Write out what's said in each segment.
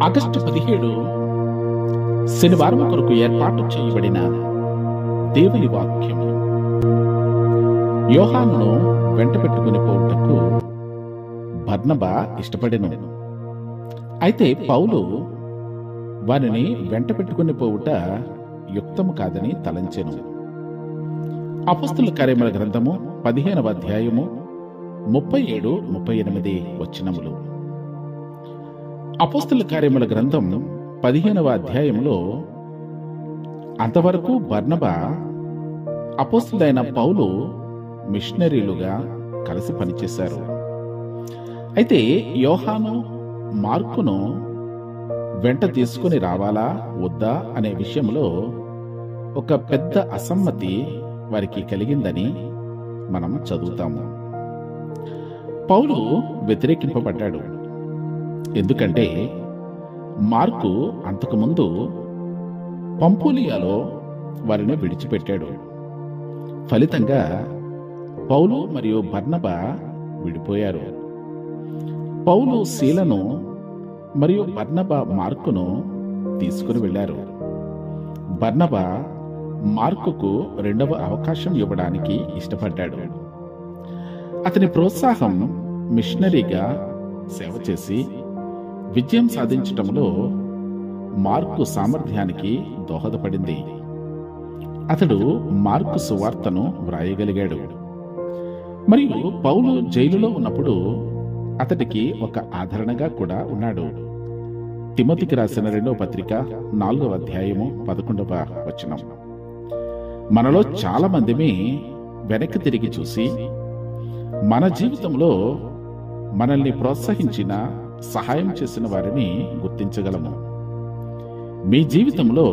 August 17 శనివారం కొరకు ఏర్పాటు చేయబడిన దేవుని వాక్యం. యోహానును వెంట పెట్టుకుని పోవుటకు బర్నబా ఇష్టపడెను. అయితే పౌలు వారిని వెంట పెట్టుకుని పోవుట యుక్తము కాదని తలంచెను. అపొస్తలుల కార్యముల గ్రంథము 15వ అధ్యాయము 37-38 వచనములు. అపొస్తలుల కార్యముల గ్రంథం 15వ అధ్యాయంలో అంతవరకు బర్నబా అపొస్తలుడైన పౌలు మిషనరీలుగా కలిసి పనిచేశారు. అయితే యోహాను, మార్కును వెంట తీసుకుని రావాలా వద్దా అనే విషయంలో ఒక పెద్ద అసమ్మతి వారికి కలిగిందని మనం చదువుతాము. పౌలు వ్యతిరేకింపబడ్డాడు. ఎందుకంటే మార్కు అంతకుముందు పంఫూలియాలో వారిని విడిచిపెట్టాడు. ఫలితంగా పౌలు మరియు బర్నబా విడిపోయారు. పౌలు సీలను మరియు బర్నబా మార్కును తీసుకుని వెళ్లారు. బర్నబా మార్కుకు రెండవ అవకాశం ఇవ్వడానికి ఇష్టపడ్డాడు. అతని ప్రోత్సాహం మిషనరీగా సేవ చేసి విజయం సాధించటంలో మార్కు సామర్థ్యానికి దోహదపడింది. అతడు మార్కు సువార్తను వ్రాయగలిగాడు. మరియు పౌలు జైలులో ఉన్నప్పుడు అతడికి ఒక ఆదరణగా కూడా ఉన్నాడు. తిమోతికి రాసిన 2వ పత్రిక 4వ అధ్యాయము 11వ వచనం. మనలో చాలా మందిమి వెనక్కి తిరిగి చూసి మన జీవితంలో మనల్ని ప్రోత్సహించిన, సహాయం చేసిన వారిని గుర్తించగలము. మీ జీవితంలో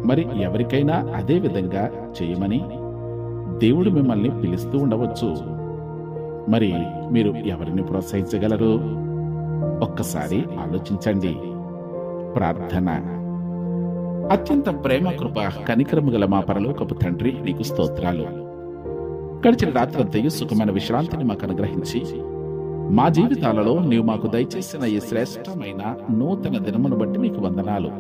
మరి ఎవరికైనా అదే విధంగా చేయమని దేవుడు మిమ్మల్ని పిలుస్తూ ఉండవచ్చు. మరి మీరు ఎవరిని ప్రోత్సహించగలరు? ఒక్కసారి ఆలోచించండి. ప్రార్థన. అత్యంత ప్రేమ, కృప, కనికరము గల మా పరలోకపు తండ్రి, నీకు స్తోత్రాలు. గడిచిన రాత్రంతయు సుఖమైన విశ్రాంతిని మాకు అనుగ్రహించి మా జీవితాలలో నీవు మాకు దయచేసిన ఈ శ్రేష్టమైన నూతన దినమును బట్టి నీకు వందనాలు.